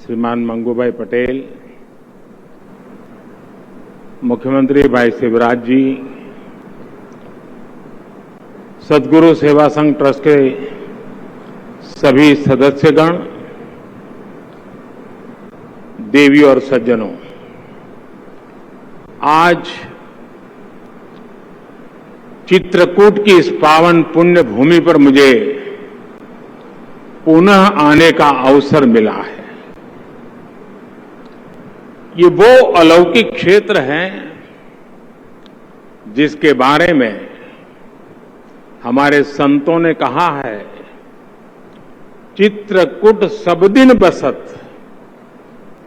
श्रीमान मंगूभाई पटेल, मुख्यमंत्री भाई शिवराज जी, सदगुरु सेवा संघ ट्रस्ट के सभी सदस्यगण, देवी और सज्जनों, आज चित्रकूट की इस पावन पुण्य भूमि पर मुझे पुनः आने का अवसर मिला है। ये वो अलौकिक क्षेत्र है जिसके बारे में हमारे संतों ने कहा है, चित्रकूट सब दिन बसत,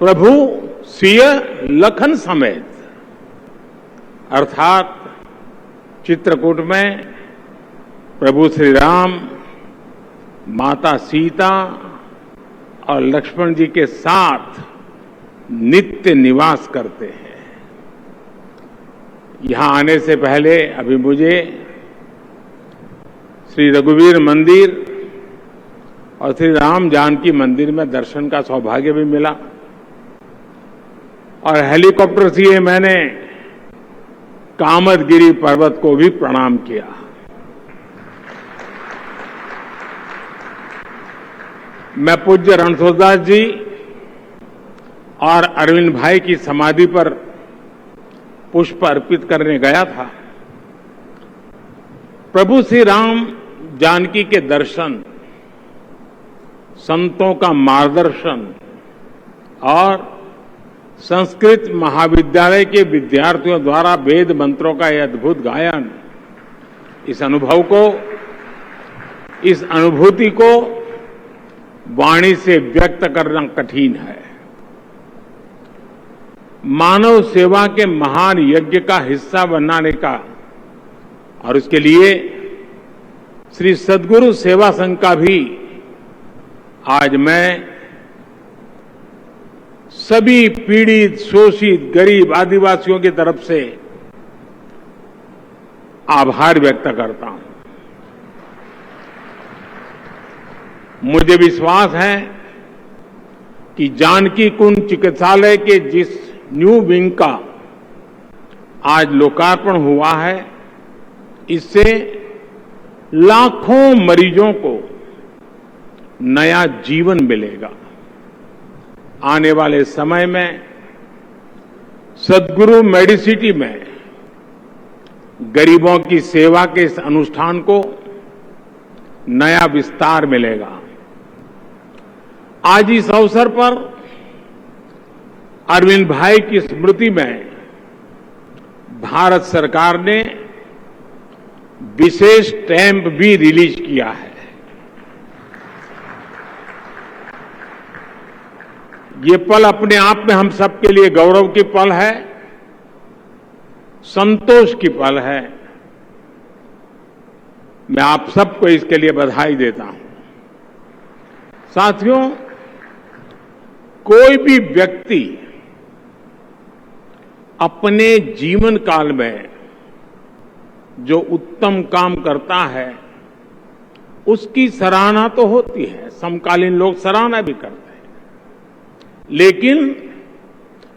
प्रभु सिय लखन समेत। अर्थात चित्रकूट में प्रभु श्री राम, माता सीता और लक्ष्मण जी के साथ नित्य निवास करते हैं। यहां आने से पहले अभी मुझे श्री रघुवीर मंदिर और श्री राम जानकी मंदिर में दर्शन का सौभाग्य भी मिला और हेलीकॉप्टर से मैंने कामदगिरी पर्वत को भी प्रणाम किया। मैं पूज्य रणछोड़दास जी और अरविंद भाई की समाधि पर पुष्प अर्पित करने गया था। प्रभु श्री राम जानकी के दर्शन, संतों का मार्गदर्शन और संस्कृत महाविद्यालय के विद्यार्थियों द्वारा वेद मंत्रों का यह अद्भुत गायन, इस अनुभूति को वाणी से व्यक्त करना कठिन है। मानव सेवा के महान यज्ञ का हिस्सा बनाने का और उसके लिए श्री सदगुरु सेवा संघ का भी आज मैं सभी पीड़ित, शोषित, गरीब आदिवासियों की तरफ से आभार व्यक्त करता हूं। मुझे विश्वास है कि जानकी कुंड चिकित्सालय के जिस न्यू विंग का आज लोकार्पण हुआ है, इससे लाखों मरीजों को नया जीवन मिलेगा। आने वाले समय में सदगुरु मेडिसिटी में गरीबों की सेवा के इस अनुष्ठान को नया विस्तार मिलेगा। आज इस अवसर पर अरविंद भाई की स्मृति में भारत सरकार ने विशेष स्टैंप भी रिलीज किया है। ये पल अपने आप में हम सबके लिए गौरव की पल है, संतोष की पल है। मैं आप सबको इसके लिए बधाई देता हूं। साथियों, कोई भी व्यक्ति अपने जीवन काल में जो उत्तम काम करता है उसकी सराहना तो होती है, समकालीन लोग सराहना भी करते हैं, लेकिन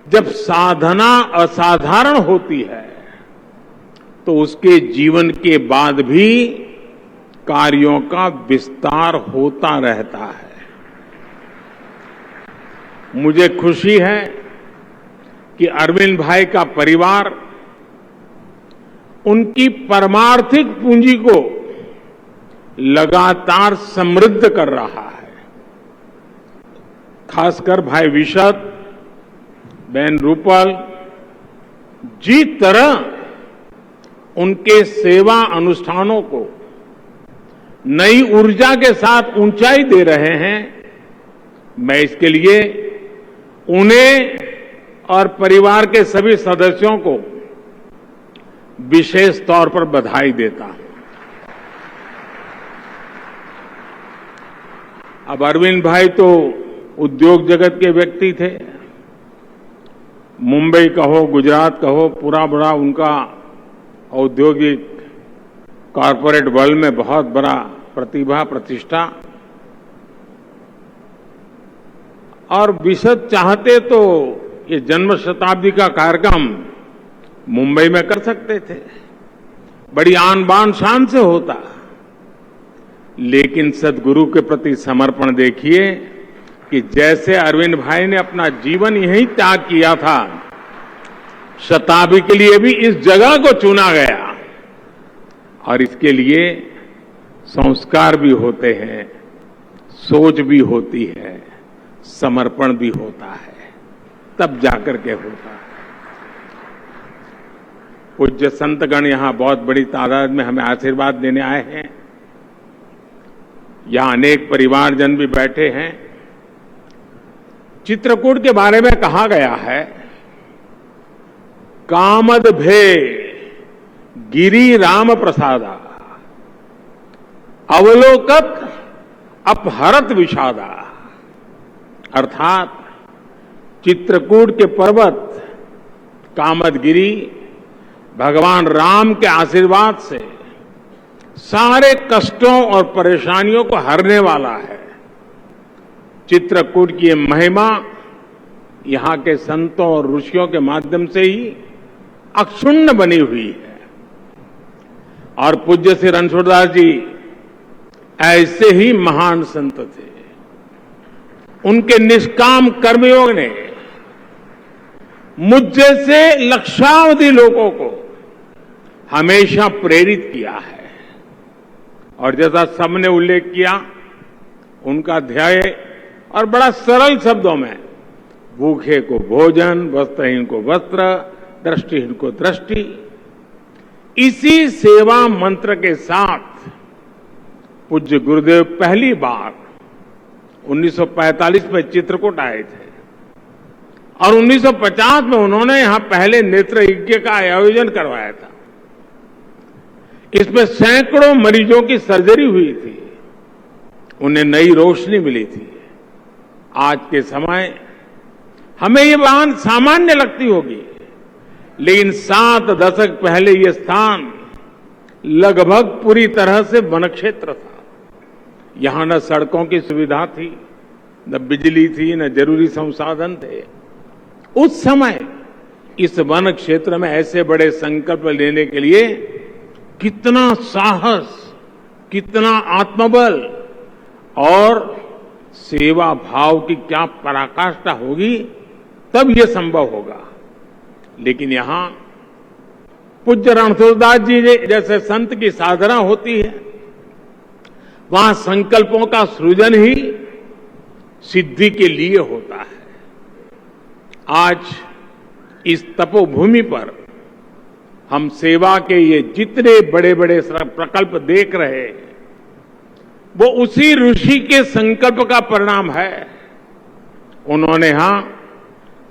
जब साधना असाधारण होती है तो उसके जीवन के बाद भी कार्यों का विस्तार होता रहता है। मुझे खुशी है कि अरविंद भाई का परिवार उनकी परमार्थिक पूंजी को लगातार समृद्ध कर रहा है। खासकर भाई विशद, बहन रूपल जिस तरह उनके सेवा अनुष्ठानों को नई ऊर्जा के साथ ऊंचाई दे रहे हैं, मैं इसके लिए उन्हें और परिवार के सभी सदस्यों को विशेष तौर पर बधाई देता हूं। अब अरविंद भाई तो उद्योग जगत के व्यक्ति थे। मुंबई कहो, गुजरात कहो, पूरा बड़ा उनका औद्योगिक कॉरपोरेट वर्ल्ड में बहुत बड़ा प्रतिभा, प्रतिष्ठा। और विशद चाहते तो ये जन्म शताब्दी का कार्यक्रम मुंबई में कर सकते थे, बड़ी आन बान शान से होता। लेकिन सदगुरु के प्रति समर्पण देखिए कि जैसे अरविंद भाई ने अपना जीवन यहीं त्याग किया था, शताब्दी के लिए भी इस जगह को चुना गया और इसके लिए संस्कार भी होते हैं, सोच भी होती है, समर्पण भी होता है, तब जाकर के होता है। पूज्य संतगण यहां बहुत बड़ी तादाद में हमें आशीर्वाद देने आए हैं। यहां अनेक परिवारजन भी बैठे हैं। चित्रकूट के बारे में कहा गया है, कामद भे गिरी राम प्रसादा, अवलोकत अपहरत विषादा। अर्थात चित्रकूट के पर्वत कामदगिरी भगवान राम के आशीर्वाद से सारे कष्टों और परेशानियों को हरने वाला है। चित्रकूट की ये महिमा यहां के संतों और ऋषियों के माध्यम से ही अक्षुण्ण बनी हुई है। और पूज्य श्री रणछोड़दास जी ऐसे ही महान संत थे। उनके निष्काम कर्मयोग ने मुझ जैसे लक्षावधि लोगों को हमेशा प्रेरित किया है। और जैसा सबने उल्लेख किया, उनका ध्येय और बड़ा सरल शब्दों में, भूखे को भोजन, वस्त्रहीन को वस्त्र, दृष्टिहीन को दृष्टि, इसी सेवा मंत्र के साथ पूज्य गुरुदेव पहली बार 1945 में चित्रकूट आए थे और 1950 में उन्होंने यहां पहले नेत्र यज्ञ का आयोजन करवाया था। इसमें सैकड़ों मरीजों की सर्जरी हुई थी, उन्हें नई रोशनी मिली थी। आज के समय हमें ये बात सामान्य लगती होगी, लेकिन 7 दशक पहले ये स्थान लगभग पूरी तरह से वन क्षेत्र था। यहां न सड़कों की सुविधा थी, न बिजली थी, न जरूरी संसाधन थे। उस समय इस वन क्षेत्र में ऐसे बड़े संकल्प लेने के लिए कितना साहस, कितना आत्मबल और सेवा भाव की क्या पराकाष्ठा होगी, तब यह संभव होगा। लेकिन यहां पूज्य रणछोड़दास जी जैसे संत की साधना होती है, वहां संकल्पों का सृजन ही सिद्धि के लिए होता है। आज इस तपोभूमि पर हम सेवा के ये जितने बड़े बड़े प्रकल्प देख रहे हैं, वो उसी ऋषि के संकल्प का परिणाम है। उन्होंने यहां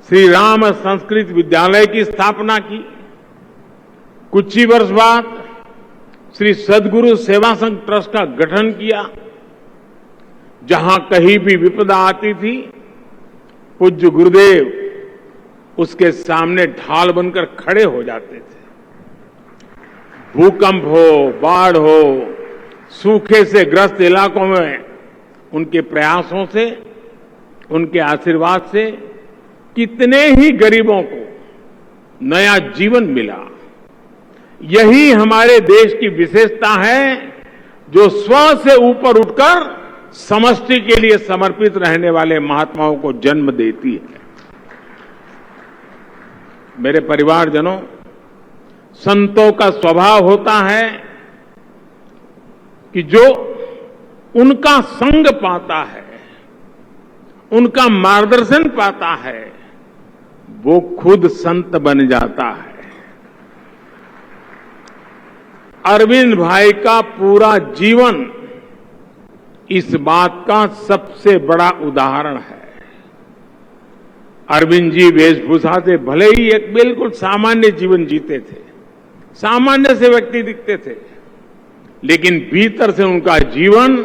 श्री राम संस्कृत विद्यालय की स्थापना की। कुछ ही वर्ष बाद श्री सदगुरु सेवा संघ ट्रस्ट का गठन किया। जहां कहीं भी विपदा आती थी, पूज्य गुरुदेव उसके सामने ढाल बनकर खड़े हो जाते थे। भूकंप हो, बाढ़ हो, सूखे से ग्रस्त इलाकों में उनके प्रयासों से, उनके आशीर्वाद से कितने ही गरीबों को नया जीवन मिला। यही हमारे देश की विशेषता है, जो स्व से ऊपर उठकर समष्टि के लिए समर्पित रहने वाले महात्माओं को जन्म देती है। मेरे परिवारजनों, संतों का स्वभाव होता है कि जो उनका संग पाता है, उनका मार्गदर्शन पाता है, वो खुद संत बन जाता है। अरविंद भाई का पूरा जीवन इस बात का सबसे बड़ा उदाहरण है। अरविंद जी वेशभूषा से भले ही एक बिल्कुल सामान्य जीवन जीते थे, सामान्य से व्यक्ति दिखते थे, लेकिन भीतर से उनका जीवन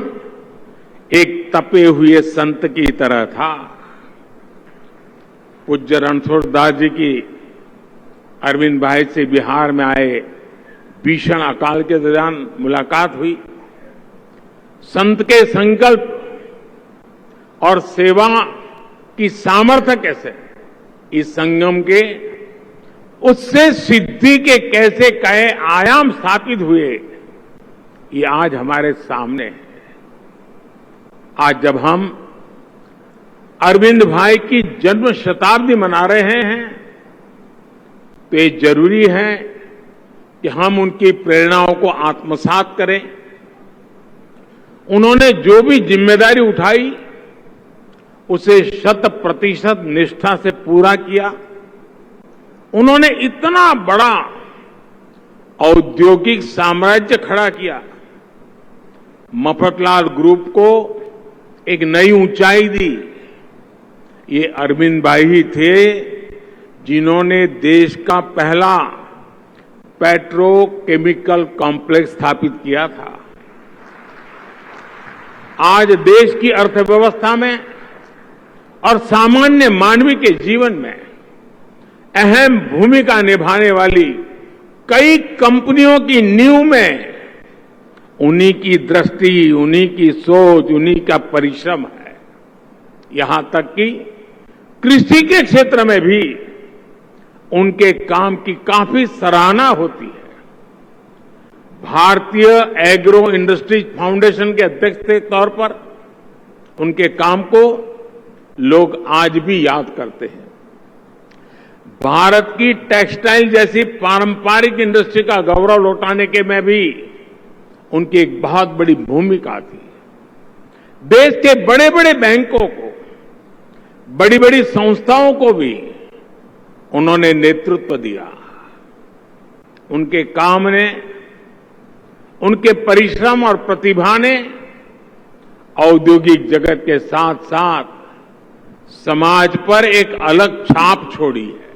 एक तपे हुए संत की तरह था। पूज्य रणछोड़दास जी की अरविंद भाई से बिहार में आए भीषण अकाल के दौरान मुलाकात हुई। संत के संकल्प और सेवा की सामर्थ्य कैसे इस संगम के उससे सिद्धि के कैसे कई आयाम स्थापित हुए, ये आज हमारे सामने है। आज जब हम अरविंद भाई की जन्म शताब्दी मना रहे हैं तो ये जरूरी है कि हम उनकी प्रेरणाओं को आत्मसात करें। उन्होंने जो भी जिम्मेदारी उठाई उसे 100% निष्ठा से पूरा किया। उन्होंने इतना बड़ा औद्योगिक साम्राज्य खड़ा किया, मफतलाल ग्रुप को एक नई ऊंचाई दी। ये अरविंद भाई ही थे जिन्होंने देश का पहला पेट्रोकेमिकल कॉम्प्लेक्स स्थापित किया था। आज देश की अर्थव्यवस्था में और सामान्य मानवी के जीवन में अहम भूमिका निभाने वाली कई कंपनियों की नींव में उन्हीं की दृष्टि, उन्हीं की सोच, उन्हीं का परिश्रम है। यहां तक कि कृषि के क्षेत्र में भी उनके काम की काफी सराहना होती है। भारतीय एग्रो इंडस्ट्रीज फाउंडेशन के अध्यक्ष के तौर पर उनके काम को लोग आज भी याद करते हैं। भारत की टेक्सटाइल जैसी पारंपरिक इंडस्ट्री का गौरव लौटाने के में भी उनकी एक बहुत बड़ी भूमिका थी। देश के बड़े बड़े बैंकों को, बड़ी बड़ी संस्थाओं को भी उन्होंने नेतृत्व दिया। उनके काम ने, उनके परिश्रम और प्रतिभा ने औद्योगिक जगत के साथ साथ समाज पर एक अलग छाप छोड़ी है।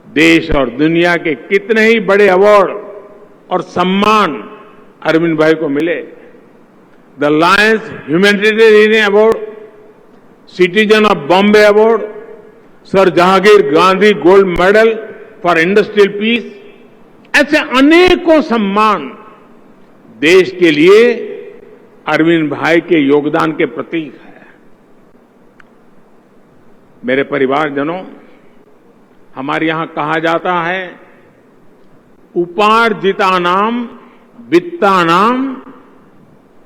देश और दुनिया के कितने ही बड़े अवार्ड और सम्मान अरविंद भाई को मिले। The Lions humanitarian award, citizen of Bombay award, sir Jahangir Gandhi gold medal for industrial peace, ऐसे अनेकों सम्मान देश के लिए अरविंद भाई के योगदान के प्रतीक है। मेरे परिवारजनों, हमारे यहां कहा जाता है, उपार्जितानाम वित्तानाम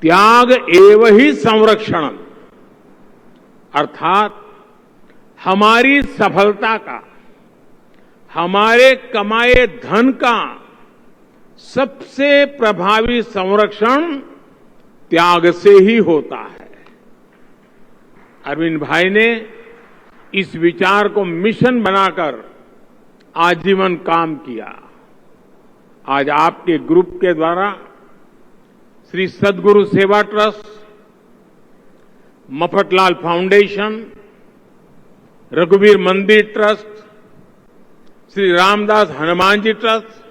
त्याग एव ही संरक्षण, अर्थात हमारी सफलता का, हमारे कमाए धन का सबसे प्रभावी संरक्षण त्याग से ही होता है। अरविंद भाई ने इस विचार को मिशन बनाकर आजीवन काम किया। आज आपके ग्रुप के द्वारा श्री सद्गुरु सेवा ट्रस्ट, मफतलाल फाउंडेशन, रघुवीर मंदिर ट्रस्ट, श्री रामदास हनुमान जी ट्रस्ट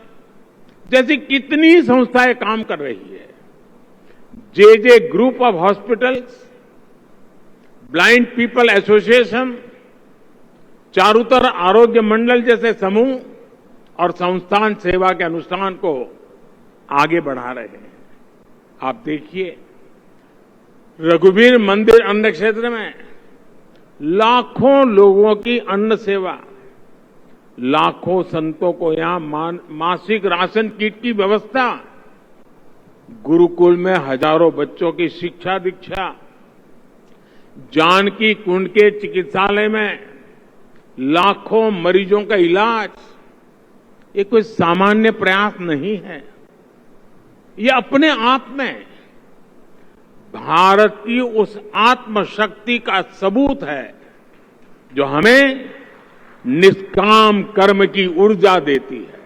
जैसी कितनी संस्थाएं काम कर रही है। J group of hospitals, blind people association, Charutar Arogya Mandal जैसे समूह और संस्थान सेवा के अनुष्ठान को आगे बढ़ा रहे हैं। आप देखिए, रघुवीर मंदिर अन्न क्षेत्र में लाखों लोगों की अन्न सेवा, लाखों संतों को यहां मासिक राशन किट की व्यवस्था, गुरुकुल में हजारों बच्चों की शिक्षा दीक्षा, जानकी कुंड के चिकित्सालय में लाखों मरीजों का इलाज, ये कोई सामान्य प्रयास नहीं है। ये अपने आप में भारत की उस आत्मशक्ति का सबूत है जो हमें निष्काम कर्म की ऊर्जा देती है,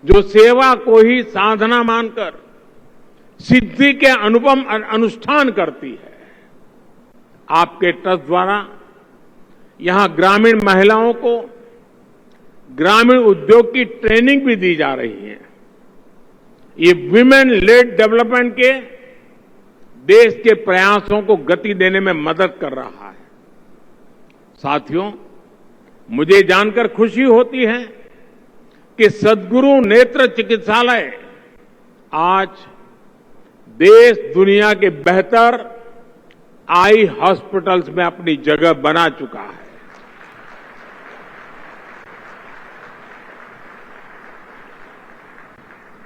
जो सेवा को ही साधना मानकर सिद्धि के अनुपम अनुष्ठान करती है। आपके ट्रस्ट द्वारा यहां ग्रामीण महिलाओं को ग्रामीण उद्योग की ट्रेनिंग भी दी जा रही है। ये विमेन लेड डेवलपमेंट के देश के प्रयासों को गति देने में मदद कर रहा है। साथियों, मुझे जानकर खुशी होती है कि सद्गुरु नेत्र चिकित्सालय आज देश दुनिया के बेहतर आई हॉस्पिटल्स में अपनी जगह बना चुका है।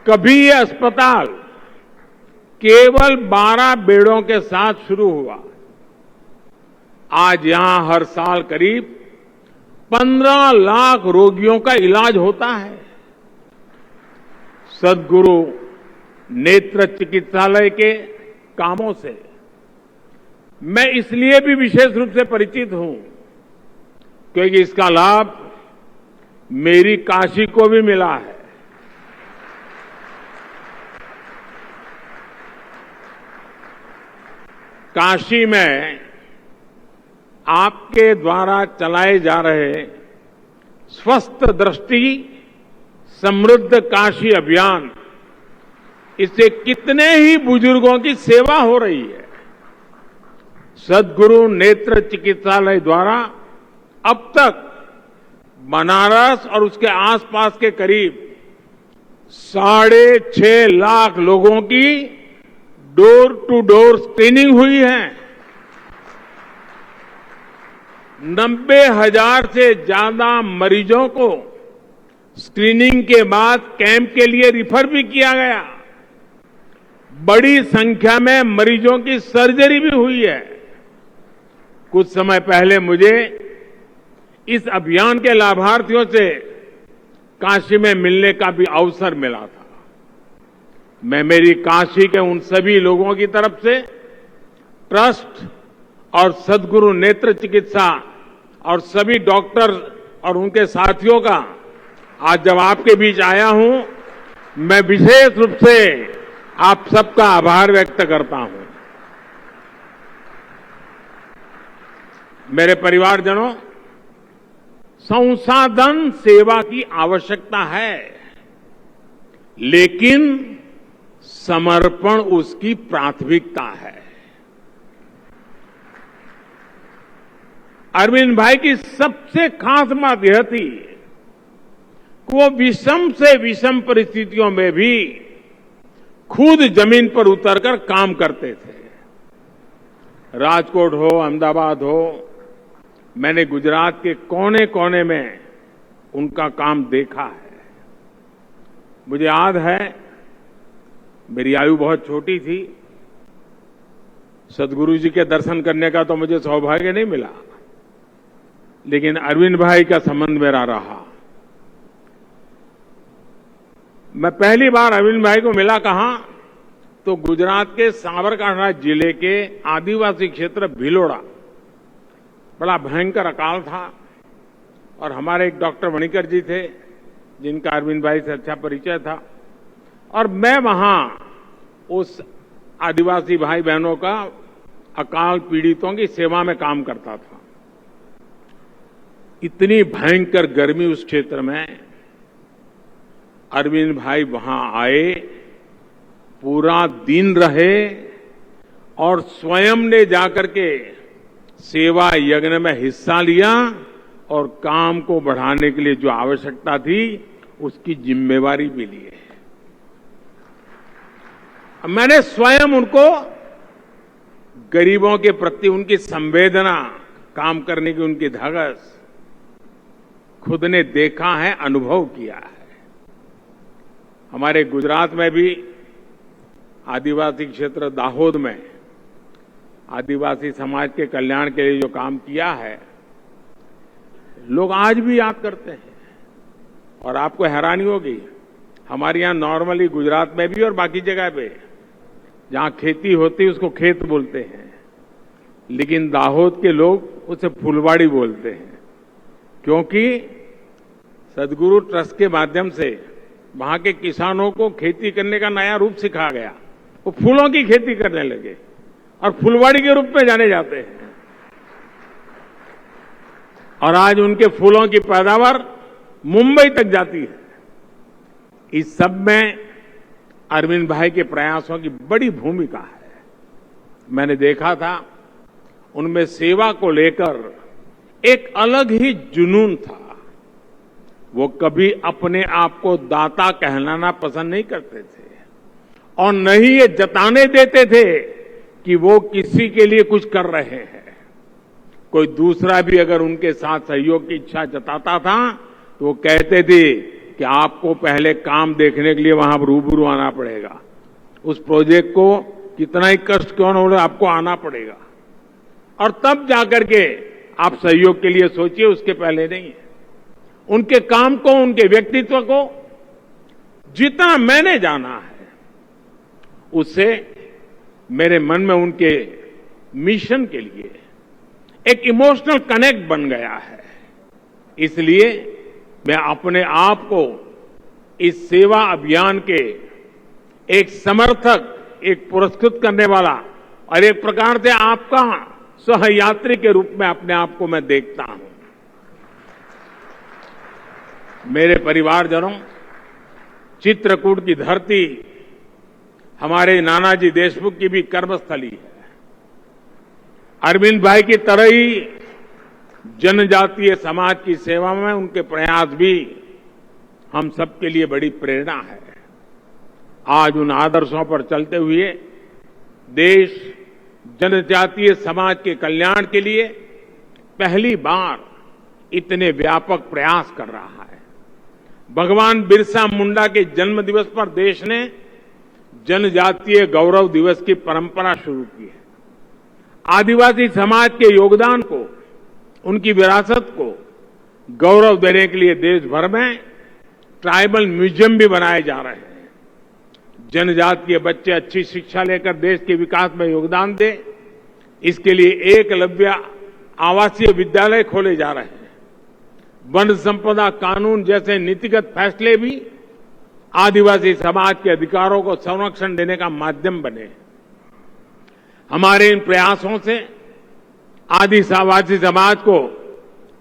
कभी ये अस्पताल केवल 12 बेडों के साथ शुरू हुआ, आज यहां हर साल करीब 15 लाख रोगियों का इलाज होता है। सद्गुरु नेत्र चिकित्सालय के कामों से मैं इसलिए भी विशेष रूप से परिचित हूं क्योंकि इसका लाभ मेरी काशी को भी मिला है। काशी में आपके द्वारा चलाए जा रहे स्वस्थ दृष्टि समृद्ध काशी अभियान, इससे कितने ही बुजुर्गों की सेवा हो रही है। सद्गुरु नेत्र चिकित्सालय द्वारा अब तक बनारस और उसके आसपास के करीब 6.5 लाख लोगों की डोर टू डोर स्क्रीनिंग हुई है। 90,000 से ज्यादा मरीजों को स्क्रीनिंग के बाद कैंप के लिए रिफर भी किया गया। बड़ी संख्या में मरीजों की सर्जरी भी हुई है। कुछ समय पहले मुझे इस अभियान के लाभार्थियों से काशी में मिलने का भी अवसर मिला था। मैं मेरी काशी के उन सभी लोगों की तरफ से ट्रस्ट और सद्गुरु नेत्र चिकित्सा और सभी डॉक्टर और उनके साथियों का आज जब आपके बीच आया हूं, मैं विशेष रूप से आप सबका आभार व्यक्त करता हूं। मेरे परिवारजनों, संसाधन सेवा की आवश्यकता है, लेकिन समर्पण उसकी प्राथमिकता है। अरविंद भाई की सबसे खास बात यह थी कि वो विषम से विषम परिस्थितियों में भी खुद जमीन पर उतरकर काम करते थे। राजकोट हो, अहमदाबाद हो, मैंने गुजरात के कोने कोने में उनका काम देखा है। मुझे याद है, मेरी आयु बहुत छोटी थी, सद्गुरु जी के दर्शन करने का तो मुझे सौभाग्य नहीं मिला, लेकिन अरविंद भाई का संबंध मेरा रहा। मैं पहली बार अरविंद भाई को मिला कहां, तो गुजरात के साबरकांठा जिले के आदिवासी क्षेत्र भिलोड़ा, बड़ा भयंकर अकाल था और हमारे एक डॉक्टर मणिकर जी थे जिनका अरविंद भाई से अच्छा परिचय था, और मैं वहां उस आदिवासी भाई बहनों का अकाल पीड़ितों की सेवा में काम करता था। इतनी भयंकर गर्मी उस क्षेत्र में, अरविंद भाई वहां आए, पूरा दिन रहे और स्वयं ने जाकर के सेवा यज्ञ में हिस्सा लिया और काम को बढ़ाने के लिए जो आवश्यकता थी उसकी जिम्मेवारी भी ली है। मैंने स्वयं उनको गरीबों के प्रति उनकी संवेदना, काम करने की उनकी धगस खुद ने देखा है, अनुभव किया है। हमारे गुजरात में भी आदिवासी क्षेत्र दाहोद में आदिवासी समाज के कल्याण के लिए जो काम किया है, लोग आज भी याद करते हैं। और आपको हैरानी होगी, हमारे यहां नॉर्मली गुजरात में भी और बाकी जगह पे जहां खेती होती है उसको खेत बोलते हैं, लेकिन दाहोद के लोग उसे फुलवाड़ी बोलते हैं, क्योंकि सद्गुरु ट्रस्ट के माध्यम से वहां के किसानों को खेती करने का नया रूप सिखाया गया। वो फूलों की खेती करने लगे और फुलवाड़ी के रूप में जाने जाते हैं। और आज उनके फूलों की पैदावार मुंबई तक जाती है। इस सब में अरविंद भाई के प्रयासों की बड़ी भूमिका है। मैंने देखा था, उनमें सेवा को लेकर एक अलग ही जुनून था। वो कभी अपने आप को दाता कहलाना पसंद नहीं करते थे और न ही ये जताने देते थे कि वो किसी के लिए कुछ कर रहे हैं। कोई दूसरा भी अगर उनके साथ सहयोग की इच्छा जताता था तो वो कहते थे कि आपको पहले काम देखने के लिए वहां रूबरू आना पड़ेगा, उस प्रोजेक्ट को कितना ही कष्ट क्यों न हो आपको आना पड़ेगा और तब जाकर के आप सहयोग के लिए सोचिए, उसके पहले नहीं है। उनके काम को, उनके व्यक्तित्व को जितना मैंने जाना है उससे मेरे मन में उनके मिशन के लिए एक इमोशनल कनेक्ट बन गया है। इसलिए मैं अपने आप को इस सेवा अभियान के एक समर्थक, एक पुरस्कृत करने वाला और एक प्रकार से आपका सहयात्री के रूप में अपने आप को मैं देखता हूं। मेरे परिवारजनों, चित्रकूट की धरती हमारे नानाजी देशमुख की भी कर्मस्थली है। अरविंद भाई की तरह ही जनजातीय समाज की सेवा में उनके प्रयास भी हम सबके लिए बड़ी प्रेरणा है। आज उन आदर्शों पर चलते हुए देश जनजातीय समाज के कल्याण के लिए पहली बार इतने व्यापक प्रयास कर रहा है। भगवान बिरसा मुंडा के जन्म दिवस पर देश ने जनजातीय गौरव दिवस की परंपरा शुरू की है। आदिवासी समाज के योगदान को, उनकी विरासत को गौरव देने के लिए देश भर में ट्राइबल म्यूजियम भी बनाए जा रहे हैं। जनजातीय बच्चे अच्छी शिक्षा लेकर देश के विकास में योगदान दें, इसके लिए एकलव्य आवासीय विद्यालय खोले जा रहे हैं। वन संपदा कानून जैसे नीतिगत फैसले भी आदिवासी समाज के अधिकारों को संरक्षण देने का माध्यम बने। हमारे इन प्रयासों से आदिवासी समाज को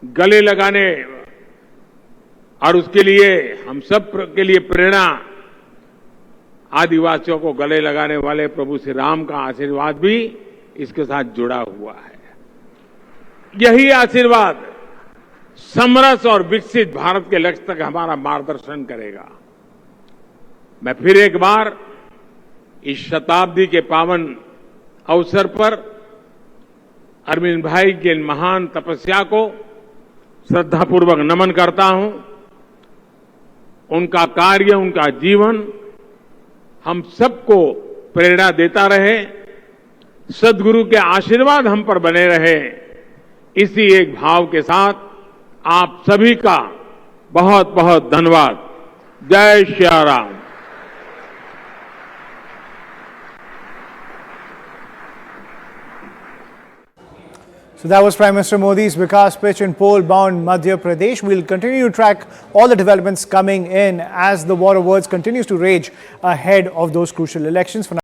गले लगाने और उसके लिए हम सब के लिए प्रेरणा, आदिवासियों को गले लगाने वाले प्रभु श्री राम का आशीर्वाद भी इसके साथ जुड़ा हुआ है। यही आशीर्वाद समरस और विकसित भारत के लक्ष्य तक हमारा मार्गदर्शन करेगा। मैं फिर एक बार इस शताब्दी के पावन अवसर पर अरविंद भाई के महान तपस्या को श्रद्धापूर्वक नमन करता हूं। उनका कार्य, उनका जीवन हम सबको प्रेरणा देता रहे, सद्गुरु के आशीर्वाद हम पर बने रहे। इसी एक भाव के साथ आप सभी का बहुत बहुत धन्यवाद। जय Shri Ram. So that was Prime Minister Modi's Vikas pitch in poll-bound Madhya Pradesh. We'll continue to track all the developments coming in as the war of words continues to rage ahead of those crucial elections.